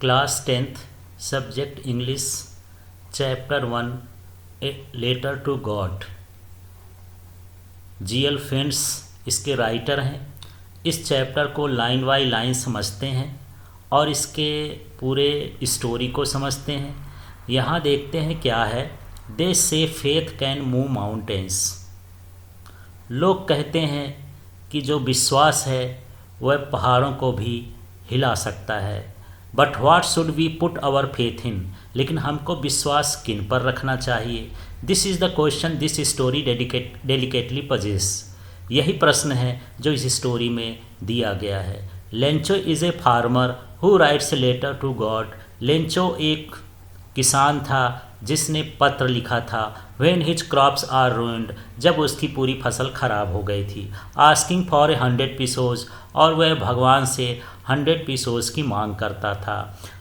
Class 10th subject English chapter 1 a letter to God. G L. Fuentes इसके writer हैं। इस chapter को line by line समझते हैं और इसके पूरे स्टोरी को समझते हैं। यहाँ देखते हैं क्या है। दे से फेथ कैन मूव माउंटेन्स। लोग कहते हैं कि जो विश्वास है वह पहाड़ों को भी हिला सकता है। But what should we put our faith in. लेकिन हमको विश्वास किन पर रखना चाहिए। This is the question this story delicately poses. यही प्रश्न है जो इस स्टोरी में दिया गया है। Lencho is a farmer who writes a letter to God. Lencho एक किसान था जिसने पत्र लिखा था when his crops are ruined, जब उसकी पूरी फसल खराब हो गई थी। आस्किंग फॉर 100 पीसोज, और वह भगवान से 100 पीसोज की मांग करता था।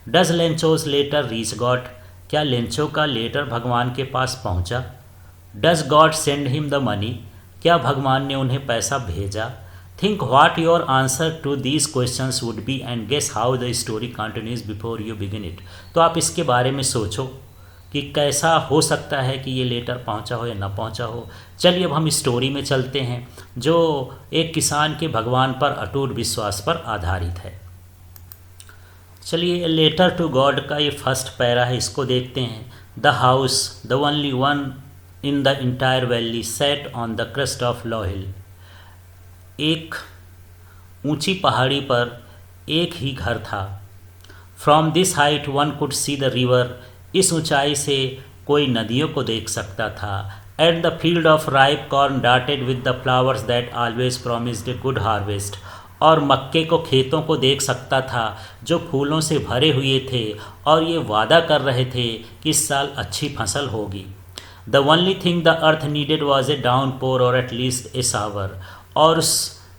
Does Lencho's letter reach God. क्या लेंचो का लेटर भगवान के पास पहुंचा। Does God send him the money. क्या भगवान ने उन्हें पैसा भेजा। Think what your answer to these questions would be and guess how the story continues before you begin it. तो आप इसके बारे में सोचो कि कैसा हो सकता है कि ये लेटर पहुंचा हो या ना पहुंचा हो। चलिए अब हम स्टोरी में चलते हैं जो एक किसान के भगवान पर अटूट विश्वास पर आधारित है। चलिए लेटर टू गॉड का ये फर्स्ट पैरा है, इसको देखते हैं। The house the only one in the entire valley set on the crest of low hill. एक ऊंची पहाड़ी पर एक ही घर था। From this height one could see the river. इस ऊंचाई से कोई नदियों को देख सकता था। At the field of ripe corn dotted with the flowers that always promised a good harvest. और मक्के को खेतों को देख सकता था जो फूलों से भरे हुए थे और ये वादा कर रहे थे कि इस साल अच्छी फसल होगी। The only thing the earth needed was a downpour or at least ए सावर। और उस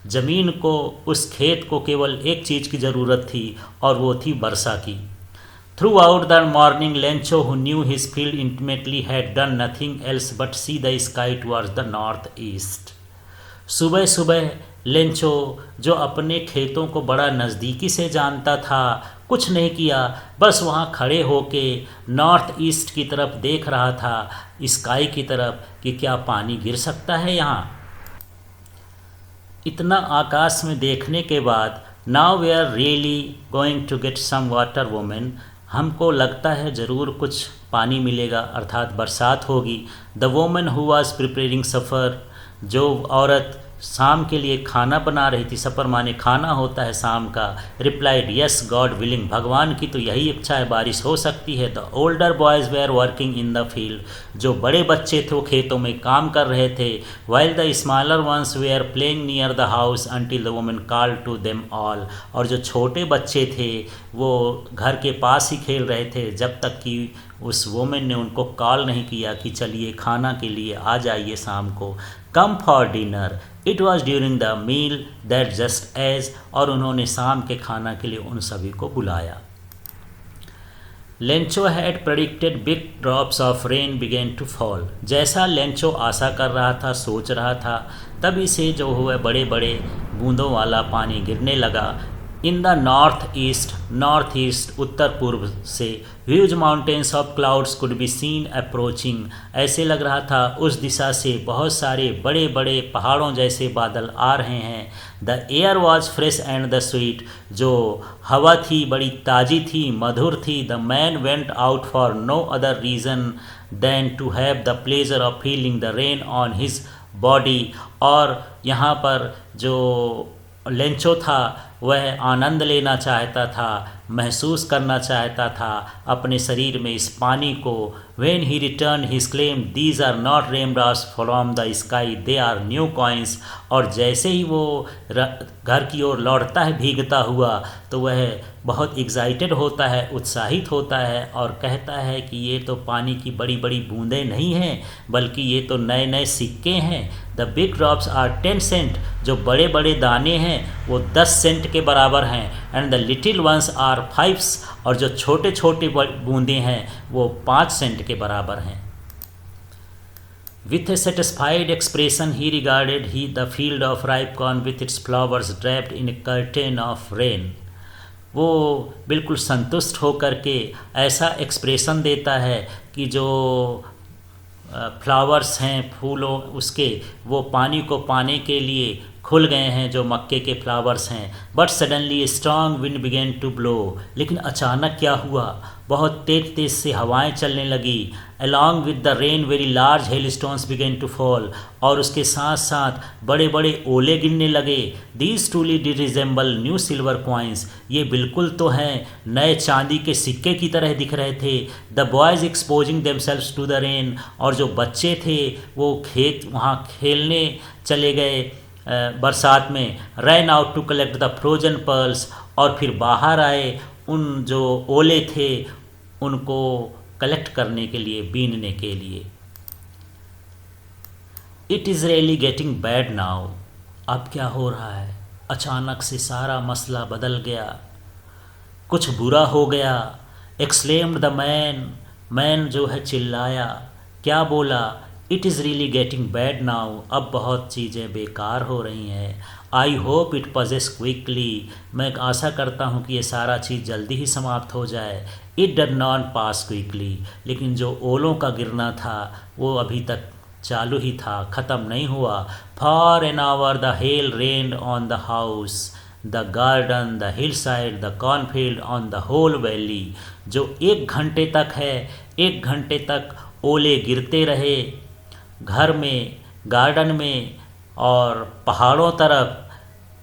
ज़मीन को, उस खेत को केवल एक चीज़ की ज़रूरत थी और वो थी वर्षा की। Throughout the morning, Lencho, who knew his field intimately, had done nothing else but see the sky towards the northeast. सुबह सुबह लेंचो, जो अपने खेतों को बड़ा नज़दीकी से जानता था, कुछ नहीं किया, बस वहाँ खड़े होके नॉर्थ ईस्ट की तरफ देख रहा था, स्काई की तरफ, कि क्या पानी गिर सकता है यहाँ। इतना आकाश में देखने के बाद now we are really going to get some water women. हमको लगता है ज़रूर कुछ पानी मिलेगा, अर्थात बरसात होगी। The woman who was preparing supper, जो औरत शाम के लिए खाना बना रही थी, सफ़र माने खाना होता है शाम का, रिप्लाइड यस गॉड विलिंग, भगवान की तो यही इच्छा है, बारिश हो सकती है। The older boys were working in the field, जो बड़े बच्चे थे वो खेतों में काम कर रहे थे। While the smaller ones were playing near the house until the women call to them all, और जो छोटे बच्चे थे वो घर के पास ही खेल रहे थे जब तक कि उस वोमेन ने उनको कॉल नहीं किया कि चलिए खाना के लिए आ जाइए शाम को। Come for dinner, it was during the meal that just as, और उन्होंने शाम के खाना के लिए उन सभी को बुलाया। Lencho had predicted big drops of rain began to fall. जैसा लेंचो आशा कर रहा था, सोच रहा था, तभी से जो हुआ बड़े बड़े बूंदों वाला पानी गिरने लगा। इन द नॉर्थ ईस्ट उत्तर पूर्व से huge mountains of clouds could be seen approaching. ऐसे लग रहा था उस दिशा से बहुत सारे बड़े बड़े पहाड़ों जैसे बादल आ रहे हैं। The air was fresh and the sweet, जो हवा थी बड़ी ताज़ी थी, मधुर थी। The man went out for no other reason than to have the pleasure of feeling the rain on his body. और यहाँ पर जो लेंचो था वह आनंद लेना चाहता था, महसूस करना चाहता था अपने शरीर में इस पानी को। When he return his claim these are not raindrops from the sky, they are new coins. और जैसे ही वो घर की ओर लौटता है भीगता हुआ, तो वह बहुत एक्साइटेड होता है, उत्साहित होता है और कहता है कि ये तो पानी की बड़ी बड़ी बूंदें नहीं हैं, बल्कि ये तो नए नए सिक्के हैं। The big drops are 10 cent, जो बड़े बड़े दाने हैं वो 10 सेंट के बराबर हैं। And the little ones are 5, और जो छोटे छोटे बूंदें हैं वो 5 सेंट के बराबर हैं। With a satisfied expression he regarded the field of ripe corn with its flowers draped in a curtain of rain. वो बिल्कुल संतुष्ट होकर के ऐसा एक्सप्रेशन देता है कि जो फ्लावर्स हैं, फूलों उसके, वो पानी को पाने के लिए खुल गए हैं, जो मक्के के फ्लावर्स हैं। But suddenly strong wind began to blow, लेकिन अचानक क्या हुआ, बहुत तेज तेज से हवाएं चलने लगी। Along with the rain very large hail stones began to fall, और उसके साथ साथ बड़े बड़े ओले गिरने लगे। These truly did resemble new silver coins, ये बिल्कुल तो हैं नए चांदी के सिक्के की तरह दिख रहे थे। The boys exposing themselves to the rain, और जो बच्चे थे वो खेत वहाँ खेलने चले गए बरसात में। Ran out to collect the frozen pearls, और फिर बाहर आए उन जो ओले थे उनको कलेक्ट करने के लिए, बीनने के लिए। It is really getting bad now, अब क्या हो रहा है, अचानक से सारा मसला बदल गया, कुछ बुरा हो गया। एक्सक्लेम्ड द मैन, मैन जो है चिल्लाया, क्या बोला, it is really getting bad now, अब बहुत चीज़ें बेकार हो रही हैं। I hope it possess quickly, मैं आशा करता हूँ कि ये सारा चीज़ जल्दी ही समाप्त हो जाए। इट डड नॉट पास क्विकली, लेकिन जो ओलों का गिरना था वो अभी तक चालू ही था, ख़त्म नहीं हुआ। For an hour the hail rained on the house, the garden, the hill side, the cornfield, on the whole valley, जो 1 घंटे तक है, 1 घंटे तक ओले गिरते रहे घर में, गार्डन में और पहाड़ों तरफ,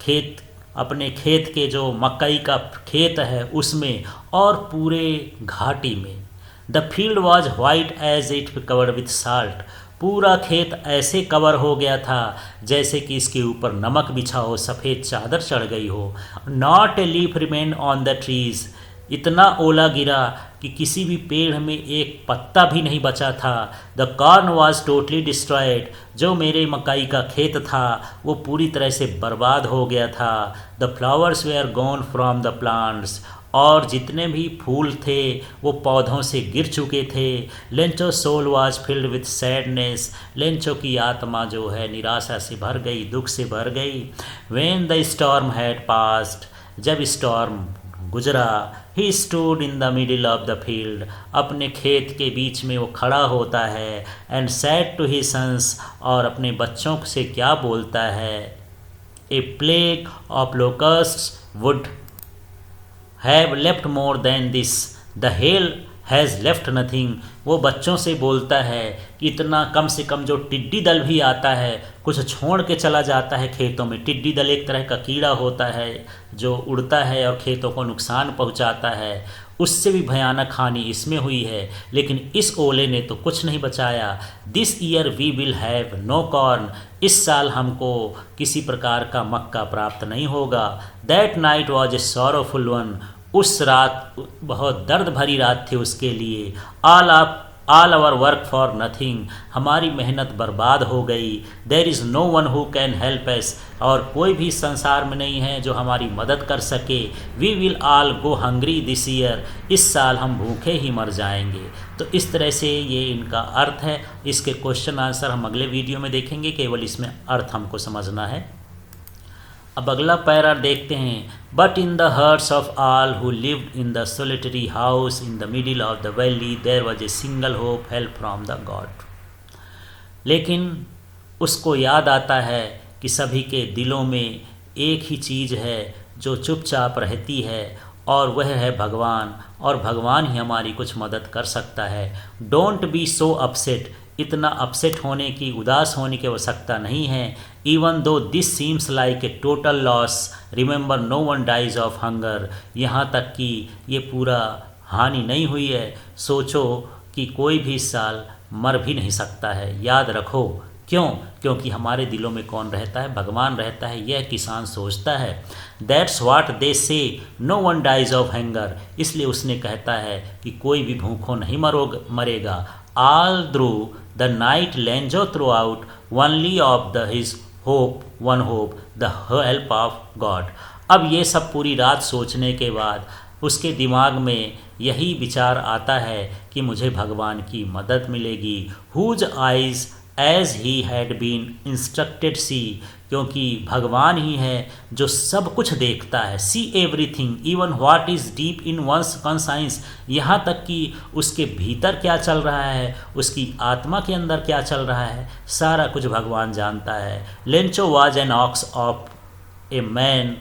खेत, अपने खेत के जो मकई का खेत है उसमें, और पूरे घाटी में। The field was white as it covered with salt, पूरा खेत ऐसे कवर हो गया था जैसे कि इसके ऊपर नमक बिछा हो, सफ़ेद चादर चढ़ गई हो। Not a leaf remain on the trees, इतना ओला गिरा कि किसी भी पेड़ में एक पत्ता भी नहीं बचा था। The corn was totally destroyed, जो मेरे मकई का खेत था वो पूरी तरह से बर्बाद हो गया था। The flowers were gone from the plants, और जितने भी फूल थे वो पौधों से गिर चुके थे। Lencho soul was filled with sadness, Lencho की आत्मा जो है निराशा से भर गई, दुख से भर गई। When the storm had passed, जब स्टॉर्म गुजरा, he stood in the middle of the field, अपने खेत के बीच में वो खड़ा होता है। And said to his sons, और अपने बच्चों से क्या बोलता है, a plague of locusts would have left more than this, the hail has left nothing, वो बच्चों से बोलता है कि इतना कम से कम जो टिड्डी दल भी आता है कुछ छोड़ के चला जाता है खेतों में। टिड्डी दल एक तरह का कीड़ा होता है जो उड़ता है और खेतों को नुकसान पहुंचाता है, उससे भी भयानक हानि इसमें हुई है, लेकिन इस ओले ने तो कुछ नहीं बचाया। This year we will have no corn, इस साल हमको किसी प्रकार का मक्का प्राप्त नहीं होगा। That night was a sorrowful one, उस रात बहुत दर्द भरी रात थी उसके लिए। All our work for nothing, हमारी मेहनत बर्बाद हो गई। There is no one who can help us, और कोई भी संसार में नहीं है जो हमारी मदद कर सके। We will all go hungry this year, इस साल हम भूखे ही मर जाएंगे। तो इस तरह से ये इनका अर्थ है। इसके क्वेश्चन आंसर हम अगले वीडियो में देखेंगे, केवल इसमें अर्थ हमको समझना है। अब अगला पैरा देखते हैं। But in the hearts of all who lived in the solitary house in the middle of the valley there was a single hope, help from the God. लेकिन उसको याद आता है कि सभी के दिलों में एक ही चीज़ है जो चुपचाप रहती है, और वह है भगवान, और भगवान ही हमारी कुछ मदद कर सकता है। डोंट बी सो अपसेट, इतना अपसेट होने की, उदास होने की आवश्यकता नहीं है। Even though this seems like a total loss, remember no one dies of hunger, यहाँ तक कि ये पूरा हानि नहीं हुई है, सोचो कि कोई भी इस साल मर भी नहीं सकता है, याद रखो। क्यों? क्योंकि हमारे दिलों में कौन रहता है? भगवान रहता है, यह किसान सोचता है। That's what they say, no one dies of hunger, इसलिए उसने कहता है कि कोई भी भूखों नहीं मरेगा। All through the night Lencho throughout only of the his hope, one hope, the help of God. अब ये सब पूरी रात सोचने के बाद उसके दिमाग में यही विचार आता है कि मुझे भगवान की मदद मिलेगी। Whose eyes as he had been instructed see, क्योंकि भगवान ही है जो सब कुछ देखता है। See everything even what is deep in one's conscience, यहाँ तक कि उसके भीतर क्या चल रहा है, उसकी आत्मा के अंदर क्या चल रहा है, सारा कुछ भगवान जानता है। Lencho was an ox of a man,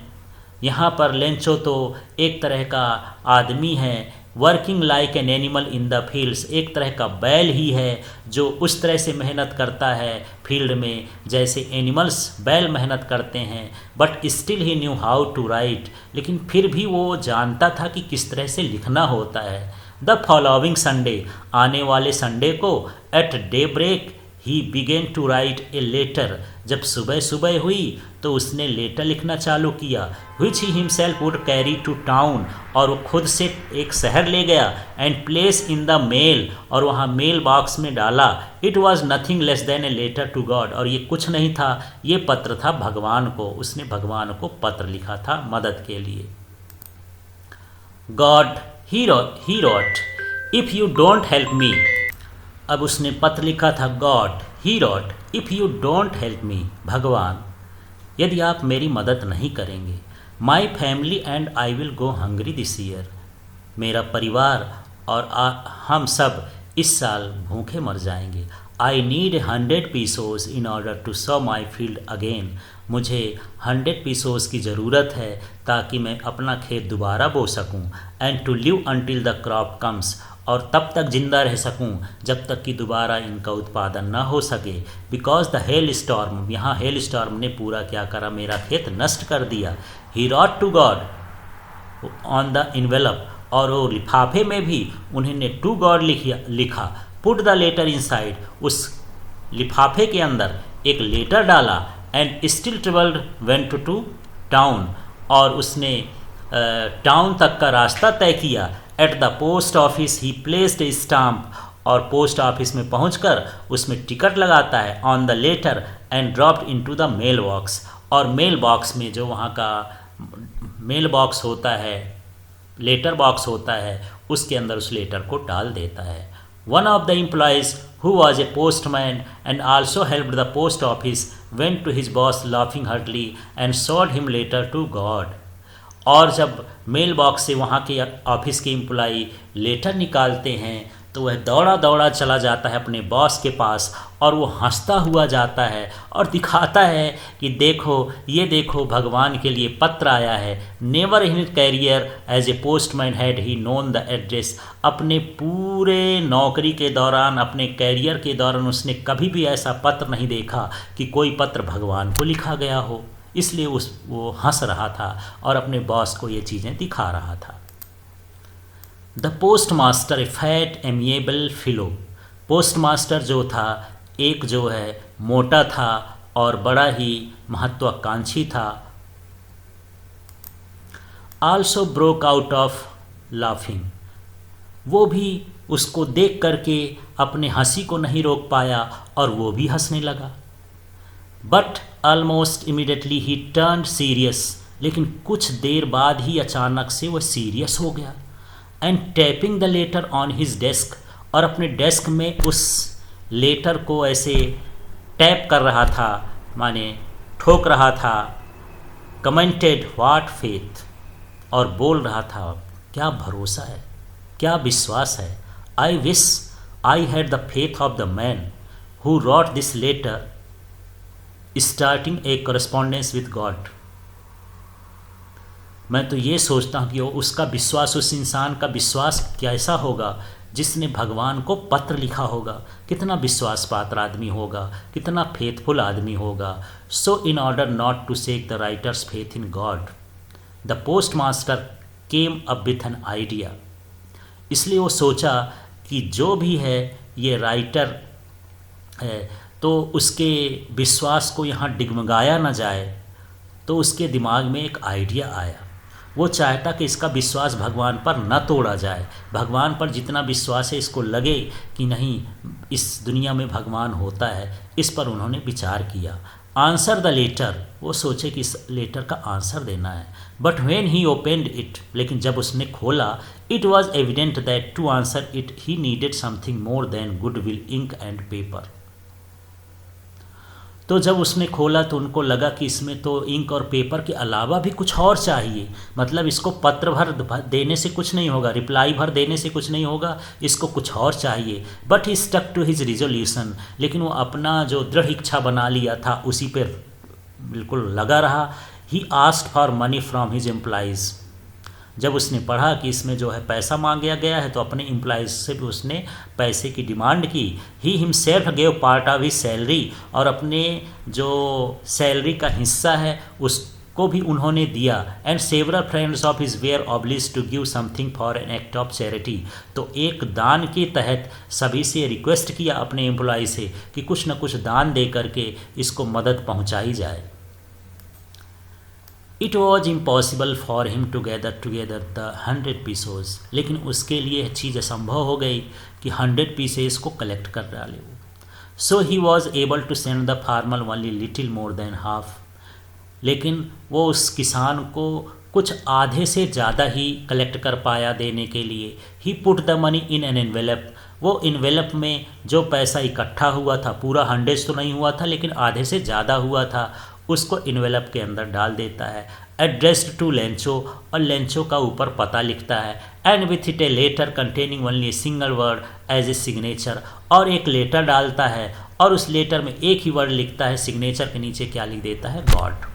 यहाँ पर लेंचो तो एक तरह का आदमी है। Working like an animal in the fields, एक तरह का बैल ही है जो उस तरह से मेहनत करता है फील्ड में जैसे एनिमल्स बैल मेहनत करते हैं। But still he knew how to write, लेकिन फिर भी वो जानता था कि किस तरह से लिखना होता है। द फॉलोइंग संडे, आने वाले संडे को, at daybreak he began to write a letter, जब सुबह सुबह हुई तो उसने लेटर लिखना चालू किया। Which he himself would carry to town, और वो खुद से एक शहर ले गया। And place in the mail, और वहाँ मेल बॉक्स में डाला। It was nothing less than a letter to God, और ये कुछ नहीं था, ये पत्र था भगवान को। उसने भगवान को पत्र लिखा था मदद के लिए। God he wrote if you don't help me, अब उसने पत्र लिखा था God he wrote if you don't help me, भगवान यदि आप मेरी मदद नहीं करेंगे। My family and I will go hungry this year, मेरा परिवार और हम सब इस साल भूखे मर जाएंगे। I need 100 pesos in order to sow my field again, मुझे 100 पीसोस की ज़रूरत है ताकि मैं अपना खेत दोबारा बो सकूं। And to live until the crop comes, और तब तक जिंदा रह सकूं जब तक कि दोबारा इनका उत्पादन न हो सके। बिकॉज द हेल स्टॉर्म, यहाँ हेल स्टॉर्म ने पूरा क्या करा, मेरा खेत नष्ट कर दिया। He wrote to God on the envelope, और वो लिफाफे में भी उन्होंने टू गॉड लिखा। पुट द लेटर इनसाइड, उस लिफाफे के अंदर एक लेटर डाला। And still travelled went to town, और उसने टाउन तक का रास्ता तय किया। At the post office he placed a stamp, और पोस्ट ऑफिस में पहुंचकर उसमें टिकट लगाता है on the letter and dropped into the mail box, और मेल बॉक्स में जो वहाँ का मेल बॉक्स होता है, लेटर बॉक्स होता है, उसके अंदर उस लेटर को डाल देता है। One of the employees who was a postman and also helped the post office went to his boss laughing heartily and showed him letter to God, और जब मेल बॉक्स से वहाँ के ऑफिस के एम्प्लॉई लेटर निकालते हैं तो वह दौड़ा दौड़ा चला जाता है अपने बॉस के पास, और वो हंसता हुआ जाता है और दिखाता है कि देखो, ये देखो, भगवान के लिए पत्र आया है। Never in career as a postman had he known the address, अपने पूरे नौकरी के दौरान, अपने कैरियर के दौरान उसने कभी भी ऐसा पत्र नहीं देखा कि कोई पत्र भगवान को लिखा गया हो। इसलिए वो हंस रहा था और अपने बॉस को ये चीज़ें दिखा रहा था। The post master a fat amiable fellow, post master जो था एक जो है मोटा था और बड़ा ही महत्वाकांक्षी था। Also broke out of laughing, वो भी उसको देख करके अपने हंसी को नहीं रोक पाया और वो भी हंसने लगा। But almost immediately he turn serious, लेकिन कुछ देर बाद ही अचानक से वह सीरियस हो गया। And tapping the later on his desk, और अपने डेस्क में उस लेटर को ऐसे टैप कर रहा था, माने ठोक रहा था। कमेंटेड व्हाट फेथ, और बोल रहा था क्या भरोसा है, क्या विश्वास है। I wish I had the faith of the man who wrote this letter starting a correspondence with God, मैं तो ये सोचता हूँ कि उसका विश्वास, उस इंसान का विश्वास कैसा होगा जिसने भगवान को पत्र लिखा होगा। कितना विश्वास पात्र आदमी होगा, कितना फेथफुल आदमी होगा। So in order not to shake the writer's faith in God, the post master came up with an idea, इसलिए वो सोचा कि जो भी है ये राइटर है तो उसके विश्वास को यहाँ डिगमगाया ना जाए। तो उसके दिमाग में एक आइडिया आया, वो चाहता कि इसका विश्वास भगवान पर न तोड़ा जाए। भगवान पर जितना विश्वास है इसको लगे कि नहीं, इस दुनिया में भगवान होता है। इस पर उन्होंने विचार किया। आंसर द लेटर, वो सोचे कि इस लेटर का आंसर देना है। But when he opened it, लेकिन जब उसने खोला, it was evident that to answer it he needed something more than goodwill, ink and paper. तो जब उसने खोला तो उनको लगा कि इसमें तो इंक और पेपर के अलावा भी कुछ और चाहिए, मतलब इसको पत्र भर देने से कुछ नहीं होगा, रिप्लाई भर देने से कुछ नहीं होगा, इसको कुछ और चाहिए। But he stuck to his resolution, लेकिन वो अपना जो दृढ़ इच्छा बना लिया था उसी पर बिल्कुल लगा रहा। He asked for money from his employees, जब उसने पढ़ा कि इसमें जो है पैसा मांगा गया है तो अपने एम्प्लॉइज से भी उसने पैसे की डिमांड की। He himself gave part of his salary, और अपने जो सैलरी का हिस्सा है उसको भी उन्होंने दिया। And several friends of his were oblige to give something for an act of charity, तो एक दान के तहत सभी से रिक्वेस्ट किया अपने एम्प्लॉय से कि कुछ न कुछ दान दे करके इसको मदद पहुंचाई जाए। It was impossible for him to gather together the 100 pesos, लेकिन उसके लिए चीज़ असंभव हो गई कि 100 पीसेस को कलेक्ट कर डाले वो। So he was able to send the farmer only little more than half, लेकिन वो उस किसान को कुछ आधे से ज़्यादा ही कलेक्ट कर पाया देने के लिए। He put the money in an envelope, वो इन्वेलप में जो पैसा इकट्ठा हुआ था, पूरा 100 तो नहीं हुआ था लेकिन आधे से ज़्यादा हुआ था, उसको इन्वेलप के अंदर डाल देता है। एड्रेस्ड टू लेंचो, और लेंचो का ऊपर पता लिखता है। And with it a letter containing only a single word as a signature, और एक लेटर डालता है और उस लेटर में एक ही वर्ड लिखता है, सिग्नेचर के नीचे क्या लिख देता है, गॉड।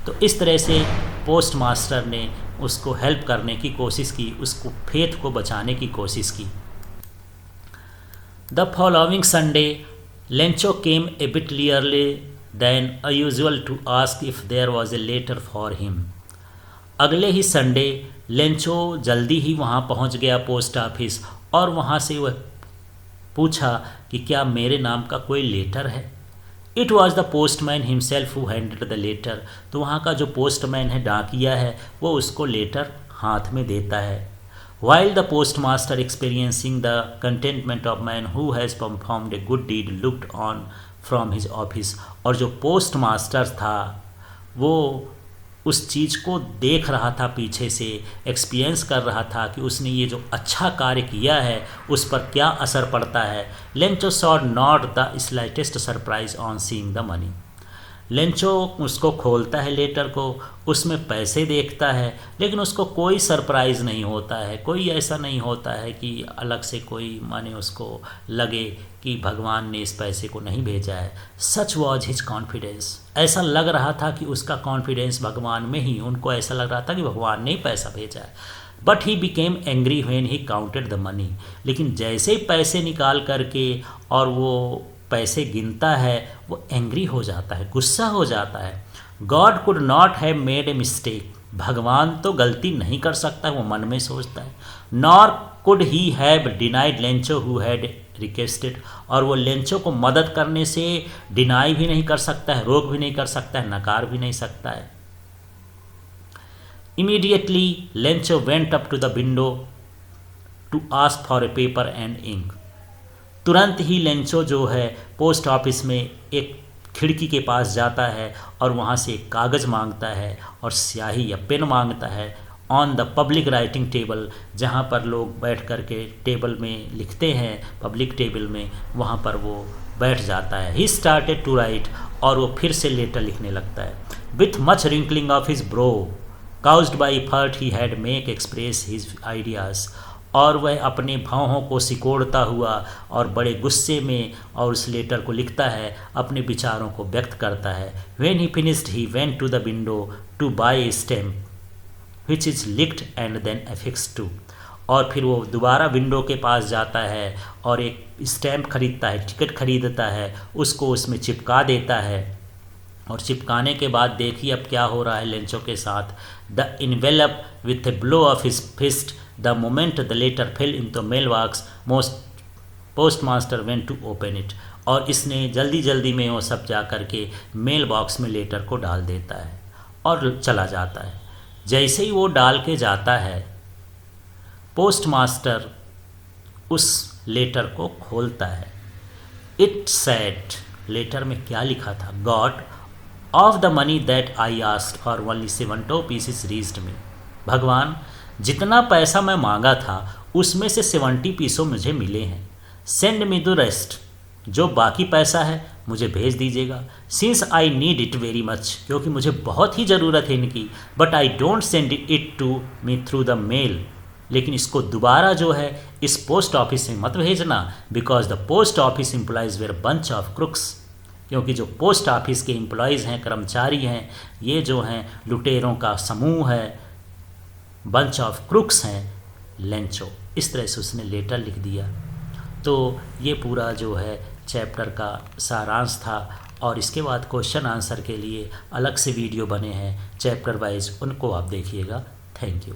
तो इस तरह से पोस्ट मास्टर ने उसको हेल्प करने की कोशिश की, उसको फेथ को बचाने की कोशिश की। The following Sunday Lencho came a bit earlier than usual to ask if there was a letter for him. अगले ही संडे लेंचो जल्दी ही वहाँ पहुँच गया पोस्ट ऑफिस, और वहाँ से वह पूछा कि क्या मेरे नाम का कोई लेटर है। It was the postman himself who handed the letter, तो वहाँ का जो पोस्टमैन है, डाकिया है, वो उसको लेटर हाथ में देता है। While the postmaster experiencing the contentment of man who has performed a good deed looked on from his office, और जो पोस्ट मास्टर था वो उस चीज़ को देख रहा था, पीछे से एक्सपीरियंस कर रहा था कि उसने ये जो अच्छा कार्य किया है उस पर क्या असर पड़ता है। Lencho saw not the slightest surprise on seeing the money, Lencho उसको खोलता है लेटर को, उसमें पैसे देखता है, लेकिन उसको कोई सरप्राइज़ नहीं होता है, कोई ऐसा नहीं होता है कि अलग से कोई माने उसको लगे कि भगवान ने इस पैसे को नहीं भेजा है। सच वॉज हिज कॉन्फिडेंस, ऐसा लग रहा था कि उसका कॉन्फिडेंस भगवान में ही, उनको ऐसा लग रहा था कि भगवान ने ही पैसा भेजा है। But he became angry when he counted the money, लेकिन जैसे ही पैसे निकाल करके और वो पैसे गिनता है वो एंग्री हो जाता है, गुस्सा हो जाता है। God could not have made a mistake, भगवान तो गलती नहीं कर सकता, वो मन में सोचता है। Nor could he have denied Lencho who had requested, और वो लेंचो को मदद करने से डिनाई भी नहीं कर सकता है, रोक भी नहीं कर सकता है, नकार भी नहीं सकता है। Immediately Lencho went up to the window to ask for a paper and ink, तुरंत ही लेंचो जो है पोस्ट ऑफिस में एक खिड़की के पास जाता है और वहाँ से एक कागज़ मांगता है और स्याही या पेन मांगता है। On the public writing table, जहाँ पर लोग बैठ कर के टेबल में लिखते हैं, पब्लिक टेबल में, वहाँ पर वो बैठ जाता है। ही स्टार्टेड टू राइट, और वो फिर से लेटर लिखने लगता है। With much wrinkling of his bro caused by effort he had make express his ideas, और वह अपने भावों को सिकोड़ता हुआ और बड़े गुस्से में और उस लेटर को लिखता है, अपने विचारों को व्यक्त करता है। When he finished he went to the window to buy a stamp which is licked and then affixed to, और फिर वो दोबारा विंडो के पास जाता है और एक स्टैम्प खरीदता है, टिकट खरीदता है, उसको उसमें चिपका देता है। और चिपकाने के बाद देखिए अब क्या हो रहा है लेंचो के साथ। The envelope with a blow of his fist the moment the letter fell in the mail box post master went to open it, और इसने जल्दी जल्दी में वो सब जा कर के मेल बॉक्स में लेटर को डाल देता है और चला जाता है। जैसे ही वो डाल के जाता है, पोस्ट मास्टर उस लेटर को खोलता है। इट सेड, लेटर में क्या लिखा था, God of the money that I asked for only 70 pieces reached me, भगवान जितना पैसा मैं मांगा था उसमें से 70 पीसों मुझे मिले हैं। सेंड मी द रेस्ट, जो बाकी पैसा है मुझे भेज दीजिएगा। Since I need it very much, क्योंकि मुझे बहुत ही ज़रूरत है इनकी, but I don't send it to me through the mail, लेकिन इसको दोबारा जो है इस पोस्ट ऑफिस में मत भेजना, because the post office employees were bunch of crooks, क्योंकि जो पोस्ट ऑफिस के एम्प्लॉयज़ हैं, कर्मचारी हैं, ये जो हैं लुटेरों का समूह है, बंच ऑफ क्रुक्स हैं, लेंचो। इस तरह से उसने लेटर लिख दिया। तो ये पूरा जो है चैप्टर का सारांश था, और इसके बाद क्वेश्चन आंसर के लिए अलग से वीडियो बने हैं चैप्टर वाइज, उनको आप देखिएगा। Thank you.